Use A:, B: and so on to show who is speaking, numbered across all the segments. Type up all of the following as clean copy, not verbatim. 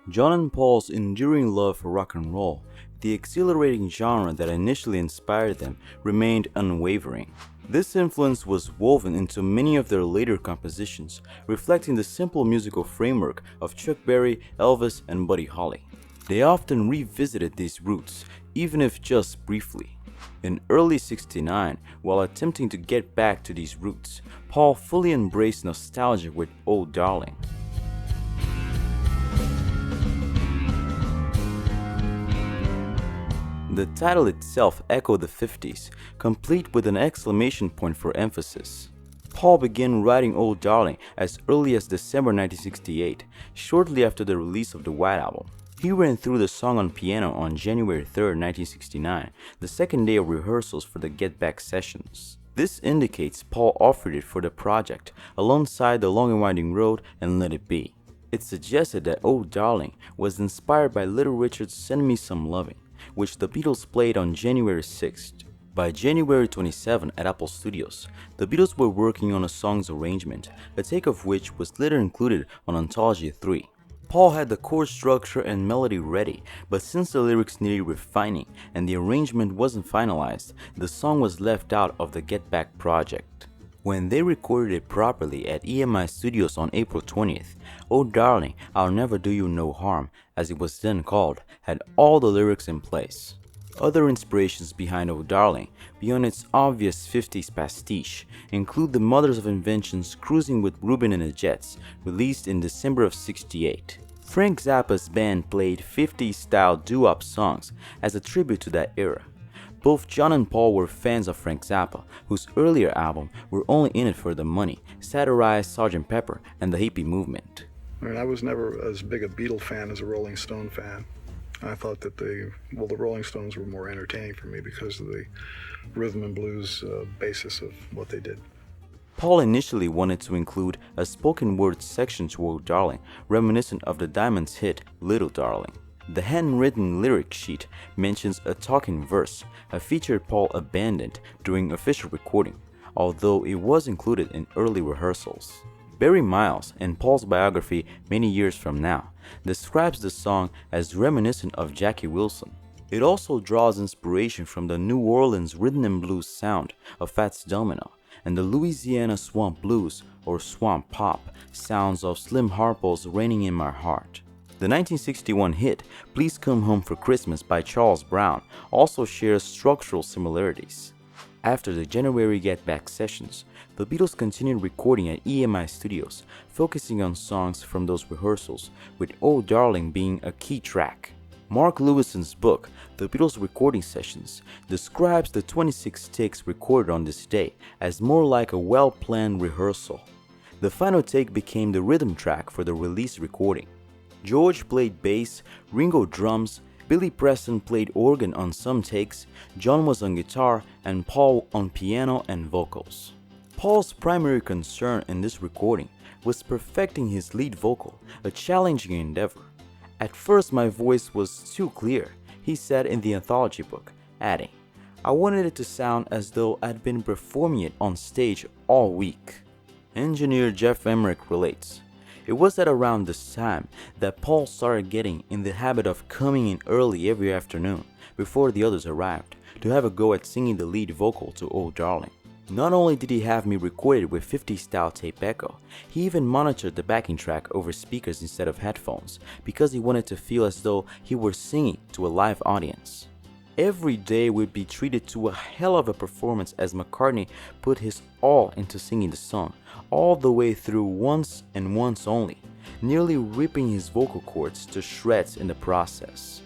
A: John and Paul's enduring love for rock and roll, the exhilarating genre that initially inspired them, remained unwavering. This influence was woven into many of their later compositions, reflecting the simple musical framework of Chuck Berry, Elvis, and Buddy Holly. They often revisited these roots, even if just briefly. In early '69, while attempting to get back to these roots, Paul fully embraced nostalgia with "Oh Darling." The title itself echoed the '50s, complete with an exclamation point for emphasis. Paul began writing "Oh Darling" as early as December 1968, shortly after the release of the White Album. He ran through the song on piano on January 3, 1969, the second day of rehearsals for the Get Back sessions. This indicates Paul offered it for the project, alongside The Long and Winding Road and Let It Be. It suggested that "Oh Darling" was inspired by Little Richard's "Send Me Some Lovin'," which the Beatles played on January 6th. By January 27 at Apple Studios, the Beatles were working on a song's arrangement, a take of which was later included on Anthology 3. Paul had the chord structure and melody ready, but since the lyrics needed refining and the arrangement wasn't finalized, the song was left out of the Get Back project. When they recorded it properly at EMI Studios on April 20th, "Oh Darling, I'll Never Do You No Harm," as it was then called, had all the lyrics in place. Other inspirations behind "Oh Darling," beyond its obvious '50s pastiche, include the Mothers of Invention's "Cruising with Rubin and the Jets," released in December of '68. Frank Zappa's band played '50s-style doo-wop songs as a tribute to that era. Both John and Paul were fans of Frank Zappa, whose earlier album, "We're Only In It For the Money," satirized Sgt. Pepper and the hippie movement.
B: I was never as big a Beatle fan as a Rolling Stone fan. I thought that the Rolling Stones were more entertaining for me because of the rhythm and blues basis of what they did.
A: Paul initially wanted to include a spoken word section to "Oh Darling," reminiscent of the Diamonds' hit "Little Darling." The handwritten lyric sheet mentions a talking verse, a feature Paul abandoned during official recording, although it was included in early rehearsals. Barry Miles, in Paul's biography Many Years From Now, describes the song as reminiscent of Jackie Wilson. It also draws inspiration from the New Orleans rhythm and blues sound of Fats Domino and the Louisiana swamp blues or swamp pop sounds of Slim Harpo's "Raining in My Heart." The 1961 hit "Please Come Home for Christmas" by Charles Brown also shares structural similarities. After the January Get Back sessions, the Beatles continued recording at EMI Studios, focusing on songs from those rehearsals, with "Oh Darling" being a key track. Mark Lewison's book, The Beatles Recording Sessions, describes the 26 takes recorded on this day as more like a well-planned rehearsal. The final take became the rhythm track for the release recording. George played bass, Ringo drums, Billy Preston played organ on some takes, John was on guitar, and Paul on piano and vocals. Paul's primary concern in this recording was perfecting his lead vocal, a challenging endeavor. "At first my voice was too clear," he said in the anthology book, adding, "I wanted it to sound as though I'd been performing it on stage all week." Engineer Jeff Emmerich relates, "It was at around this time that Paul started getting in the habit of coming in early every afternoon, before the others arrived, to have a go at singing the lead vocal to 'Oh Darling.' Not only did he have me record it with 50-style tape echo, he even monitored the backing track over speakers instead of headphones, because he wanted to feel as though he were singing to a live audience. Every day would be treated to a hell of a performance as McCartney put his all into singing the song, all the way through once and once only, nearly ripping his vocal cords to shreds in the process."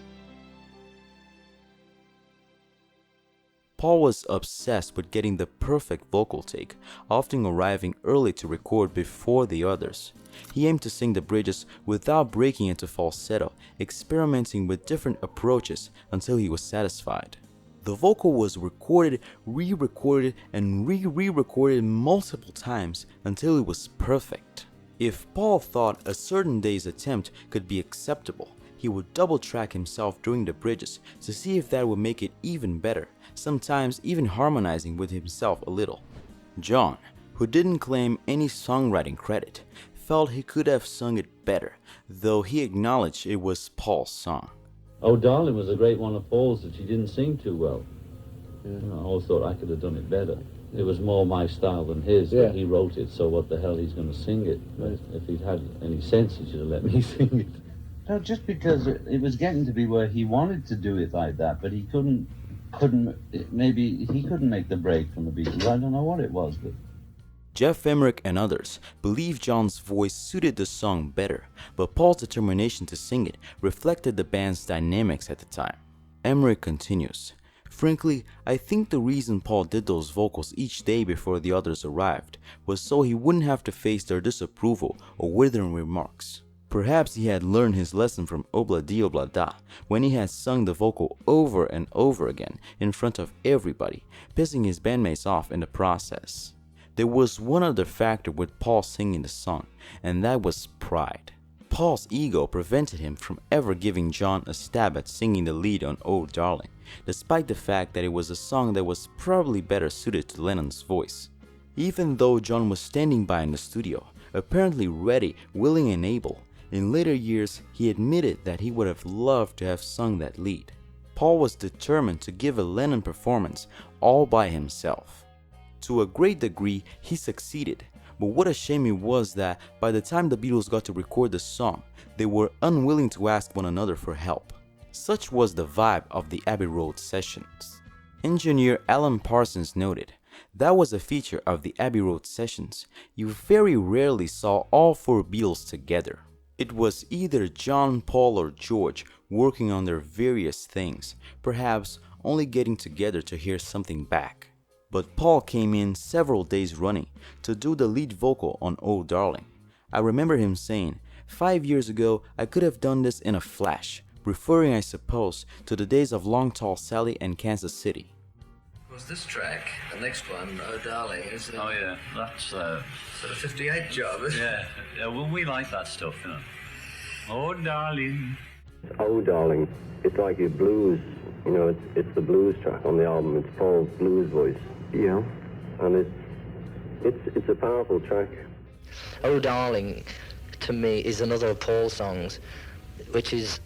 A: Paul was obsessed with getting the perfect vocal take, often arriving early to record before the others. He aimed to sing the bridges without breaking into falsetto, experimenting with different approaches until he was satisfied. The vocal was recorded, re-recorded, and re-recorded multiple times until it was perfect. If Paul thought a certain day's attempt could be acceptable, he would double-track himself during the bridges to see if that would make it even better, sometimes even harmonizing with himself a little. John, who didn't claim any songwriting credit, felt he could have sung it better, though he acknowledged it was Paul's song.
C: Oh, Darling was a great one of Paul's that she didn't sing too well. Yeah. I always thought I could have done it better. It was more my style than his, but he wrote it, so what the hell, he's going to sing it. But if he'd had any sense, he should have let me sing it.
D: No, just because it was getting to be where he wanted to do it like that, but he couldn't maybe he couldn't make the break from the Beatles. I don't know what it was, but
A: Jeff Emmerich and others believe John's voice suited the song better, but Paul's determination to sing it reflected the band's dynamics at the time. Emmerich continues, "Frankly, I think the reason Paul did those vocals each day before the others arrived was so he wouldn't have to face their disapproval or withering remarks. Perhaps he had learned his lesson from Obla Di Obla Da when he had sung the vocal over and over again in front of everybody, pissing his bandmates off in the process. There was one other factor with Paul singing the song, and that was pride. Paul's ego prevented him from ever giving John a stab at singing the lead on Oh Darling, despite the fact that it was a song that was probably better suited to Lennon's voice. Even though John was standing by in the studio, apparently ready, willing and able, in later years he admitted that he would have loved to have sung that lead. Paul was determined to give a Lennon performance all by himself. To a great degree, he succeeded, but what a shame it was that by the time the Beatles got to record the song, they were unwilling to ask one another for help. Such was the vibe of the Abbey Road sessions. Engineer Alan Parsons noted, "That was a feature of the Abbey Road sessions. You very rarely saw all four Beatles together. It was either John, Paul, or George working on their various things, perhaps only getting together to hear something back. But Paul came in several days running to do the lead vocal on Oh Darling. I remember him saying, 5 years ago I could have done this in a flash, referring I suppose to the days of Long Tall Sally and Kansas City."
E: Was this track, the next one, Oh Darling, is it?
F: Oh yeah, that's
E: sort of 58 job, isn't it?
F: yeah. Well, we like that stuff, you know. Oh darling.
G: Oh Darling, it's like a blues, you know, it's the blues track on the album. It's Paul's blues voice. Yeah, and it's a powerful track.
H: Oh Darling, to me, is another of Paul's songs, which is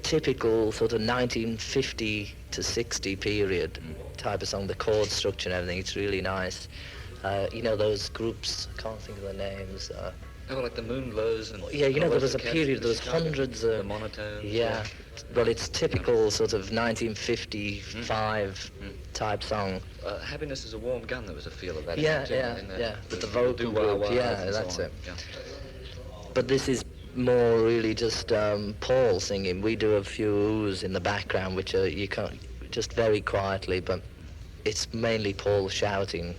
H: typical sort of 1950 to 60 period type of song. The chord structure and everything, it's really nice. You know those groups, I can't think of the names.
E: Like the Moonglows and...
H: Yeah, you know, there was a period, there was hundreds of...
E: The monotones.
H: Yeah, well, it's typical sort of 1955 type song.
E: Happiness is a Warm Gun, there was a feel of that.
H: Yeah, with the vocal group, that's it. Yeah. But this is more really just Paul singing. We do a few oohs in the background, which are, you can't, just very quietly, but it's mainly Paul shouting.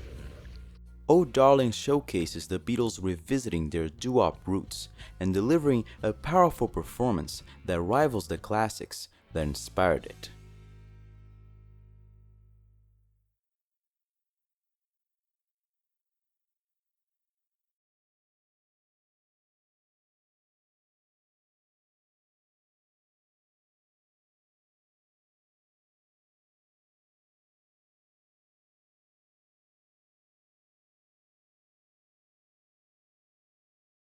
A: Oh Darling showcases the Beatles revisiting their doo-wop roots and delivering a powerful performance that rivals the classics that inspired it.